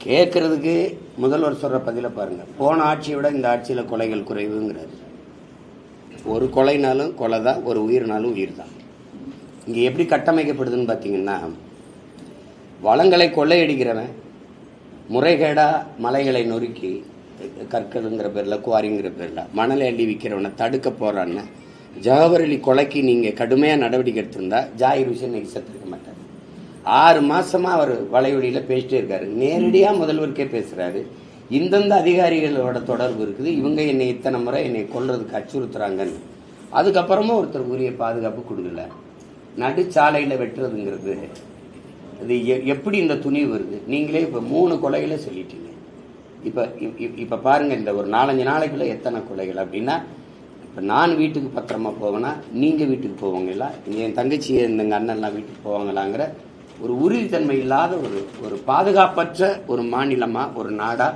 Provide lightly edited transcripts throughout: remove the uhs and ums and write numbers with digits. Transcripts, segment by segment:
கேட்கறதுக்கு முதல்வர் சொல்ற பதில பாருங்க. போன ஆட்சியை விட இந்த ஆட்சியில் கொலைகள் குறைவுங்கிறாரு. ஒரு கொலைனாலும் கொலை தான், ஒரு உயிர்னாலும் உயிர் தான். இங்கே எப்படி கட்டமைக்கப்படுதுன்னு பார்த்தீங்கன்னா, வளங்களை கொள்ளையடிக்கிறவன் முறைகேடா மலைகளை நொறுக்கி கற்கள்ங்கிற பேரில், குவாரிங்கிற பேரில் மணலை அள்ளி விற்கிறவனை தடுக்க போறான்னு ஜவஹர் அலி கொலைக்கு நீங்கள் கடுமையாக நடவடிக்கை எடுத்திருந்தா ஜாகிர் ஹுசேன் இன்னைக்கு செத்துருக்க மாட்டார். 6 மாசமா அவர் வலைவழியில் பேசிட்டே இருக்காரு. நேரடியாக முதல்வருக்கே பேசுறாரு. இந்தந்த அதிகாரிகளோட தொடர்பு இருக்குது, இவங்க என்னை இத்தனை முறை என்னை கொல்றதுக்கு அச்சுறுத்துறாங்கன்னு. அதுக்கப்புறமா ஒருத்தர் உரிய பாதுகாப்பு கொடுக்கல. நடுச்சாலையில் வெட்டுறதுங்கிறது இது எப்படி இந்த துணிவு வருது? நீங்களே இப்போ 3 கொலைகளை சொல்லிட்டீங்க. இப்போ பாருங்க, இந்த ஒரு 4-5 நாளைக்குள்ள எத்தனை கொலைகள் அப்படின்னா, இப்போ நான் வீட்டுக்கு பத்திரமா போவேன்னா நீங்கள் வீட்டுக்கு போவாங்களா, என் தங்கச்சி எங்கள் அண்ணன்லாம் வீட்டுக்கு போவாங்களாங்கிற ஒரு உறுதித்தன்மை இல்லாத ஒரு பாதுகாப்பற்ற ஒரு மாநிலமா, ஒரு நாடா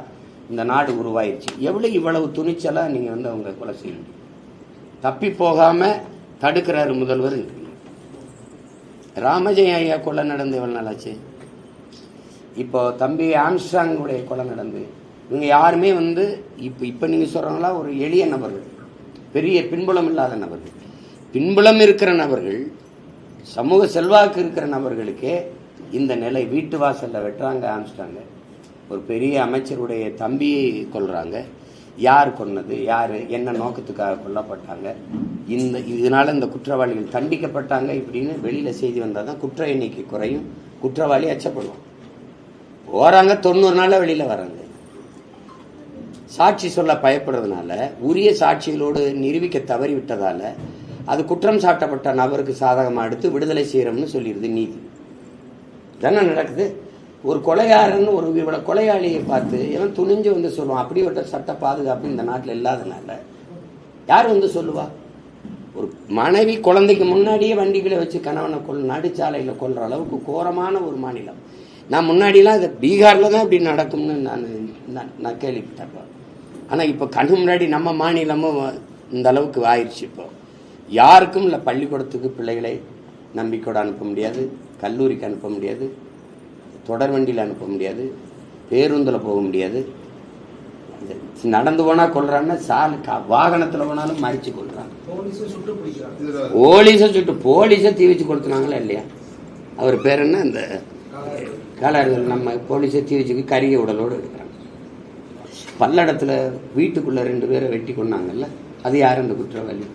இந்த நாடு உருவாயிருச்சு. இவ்வளவு துணிச்சலா நீங்க அவங்க கொலை செய்ய முடியும்? தப்பி போகாம தடுக்கிறாரு முதல்வர். ராமஜெயம் ஐயா கொலை நடந்து எவ்வளவு நாளாச்சு? இப்போ தம்பி ஆம்ஸ்ட்ராங்குடைய கொலை நடந்து இவங்க யாருமே இப்ப நீங்க சொல்றவங்களா ஒரு எளிய நபர்கள், பெரிய பின்புலம் இல்லாத நபர்கள். பின்புலம் இருக்கிற நபர்கள், சமூக செல்வாக்கு இருக்கிற நபர்களுக்கே இந்த நிலை. வீட்டு வாசல்ல வெட்டுறாங்க ஆம்ஸ்ட்ராங்க, ஒரு பெரிய அமைச்சருடைய தம்பியை கொல்றாங்க. யார் கொன்னது, யாரு, என்ன நோக்கத்துக்காக கொல்லப்பட்டாங்க, இதனால இந்த குற்றவாளிகள் தண்டிக்கப்பட்டாங்க இப்படின்னு வெளியில செய்தி வந்தாதான் குற்ற எண்ணிக்கை குறையும், குற்றவாளி அச்சப்படுவோம். போறாங்க 90 நாள்ல வெளியில வராங்க. சாட்சி சொல்ல பயப்படுறதுனால, உரிய சாட்சிகளோடு நிரூபிக்க தவறிவிட்டதால அது குற்றம் சாட்டப்பட்ட நபருக்கு சாதகமாக எடுத்து விடுதலை செய்யறோம்னு சொல்லிடுது நீதி. தானே நடக்குது. ஒரு கொலையாரன்னு ஒரு கொலையாளியை பார்த்து எவன் துணிஞ்சு சொல்லுவான்? அப்படிப்பட்ட சட்ட பாதுகாப்பு இந்த நாட்டில் இல்லாதனால யார் சொல்லுவா? ஒரு மனைவி குழந்தைக்கு முன்னாடியே வண்டிகளை வச்சு கணவனை நடுச்சாலையில் கொல்ற அளவுக்கு கோரமான ஒரு மாநிலம். நான் முன்னாடிலாம் இதை பீகார்ல தான் இப்படி நடக்கும்னு நான் கேள்விப்பட்டேன். ஆனால் இப்போ கண்ணு முன்னாடி நம்ம மாநிலமும் இந்த அளவுக்கு ஆயிடுச்சு. இப்போ யாருக்கும் இல்லை, பள்ளிக்கூடத்துக்கு பிள்ளைகளை நம்பிக்கையோடு அனுப்ப முடியாது, கல்லூரிக்கு அனுப்ப முடியாது, தொடர் வண்டியில் அனுப்ப முடியாது, பேருந்தில் போக முடியாது. நடந்து போனா கொள்றான்னு வாகனத்தில் போனாலும் மறிச்சு கொள்றாங்க. போலீஸை தீ வச்சு கொளுத்துனாங்களா இல்லையா? அவர் பேர் என்ன, இந்த காலர்கள் நம்ம போலீஸை தீ வச்சுக்கு கரிய உடலோடு எடுக்கிறாங்க. பல்லடத்துல வீட்டுக்குள்ள 2 பேரை வெட்டி கொண்டாங்கல்ல, அது யார் அந்த குற்றவாளி?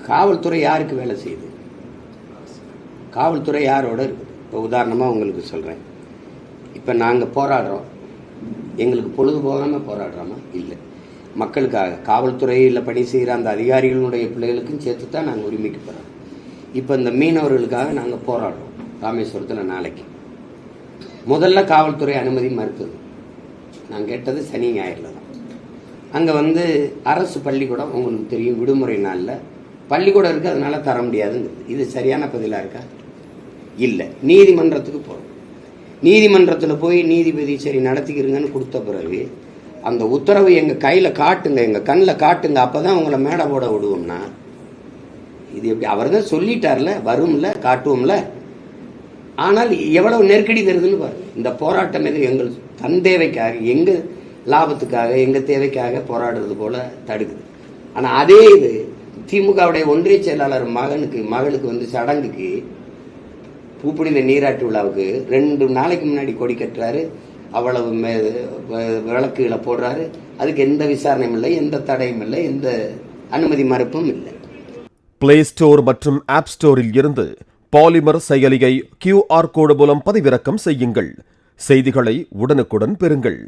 காவல்துறை யாருக்கு வேலை செய்யுது? காவல்துறை யாரோட இருக்குது? இப்போ உதாரணமா உங்களுக்கு சொல்றேன். இப்ப நாங்க போராடுறோம், எங்களுக்கு பொழுது போகாம போராடுறோமா? இல்லை, மக்களுக்காக. காவல்துறையில் பணி செய்கிற அந்த அதிகாரிகளுடைய பிள்ளைகளுக்கும் சேர்த்து தான் நாங்கள் உரிமைக்கு போகிறோம். இப்போ இந்த மீனவர்களுக்காக நாங்கள் போராடுறோம் ராமேஸ்வரத்தில். நாளைக்கு முதல்ல காவல்துறை அனுமதி மறுத்தது. நான் கேட்டது சனி ஞாயிறில் தான். அங்கே அரசு பள்ளிக்கூடம், உங்களுக்கு தெரியும், விடுமுறை நாளில் பள்ளிக்கூடம் இருக்குது, அதனால தர முடியாதுங்கிறது. இது சரியான பதிலாக இருக்கா? இல்லை. நீதிமன்றத்துக்கு போகிறோம். நீதிமன்றத்தில் போய் நீதிபதி சரி நடத்திக்கிறீங்கன்னு கொடுத்த பிறகு அந்த உத்தரவு எங்கள் கையில் காட்டுங்க, எங்கள் கண்ணில் காட்டுங்க, அப்போ தான் உங்களை மேடை போட விடுவோம்னா இது எப்படி? அவர் தான் சொல்லிட்டார்ல, வரும்ல, காட்டுவோம்ல. ஆனால் எவ்வளவு நெருக்கடி தருதுன்னு பாருங்க. இந்த போராட்டம் எது எங்கள் தன் தேவைக்காக, எங்கள் லாபத்துக்காக, எங்கள் தேவைக்காக போராடுறது போல தடுக்குது. ஆனால் அதே இது திமுகவுடைய ஒன்றிய செயலாளர் மகளுக்கு சடங்குக்கு பூப்புனித நீராட்டு விழாவுக்கு 2 நாளைக்கு முன்னாடி கொடி கட்டுறாரு, அவ்வளவு விளக்குகளை போடுறாரு. அதுக்கு எந்த விசாரணையும் இல்லை, எந்த தடையும் இல்லை, எந்த அனுமதி மறுப்பும் இல்லை. பிளே ஸ்டோர் மற்றும் ஆப் ஸ்டோரில் இருந்து பாலிமர் செயலியை QR கோடு மூலம் பதிவிறக்கம் செய்யுங்கள். செய்திகளை உடனுக்குடன் பெறுங்கள்.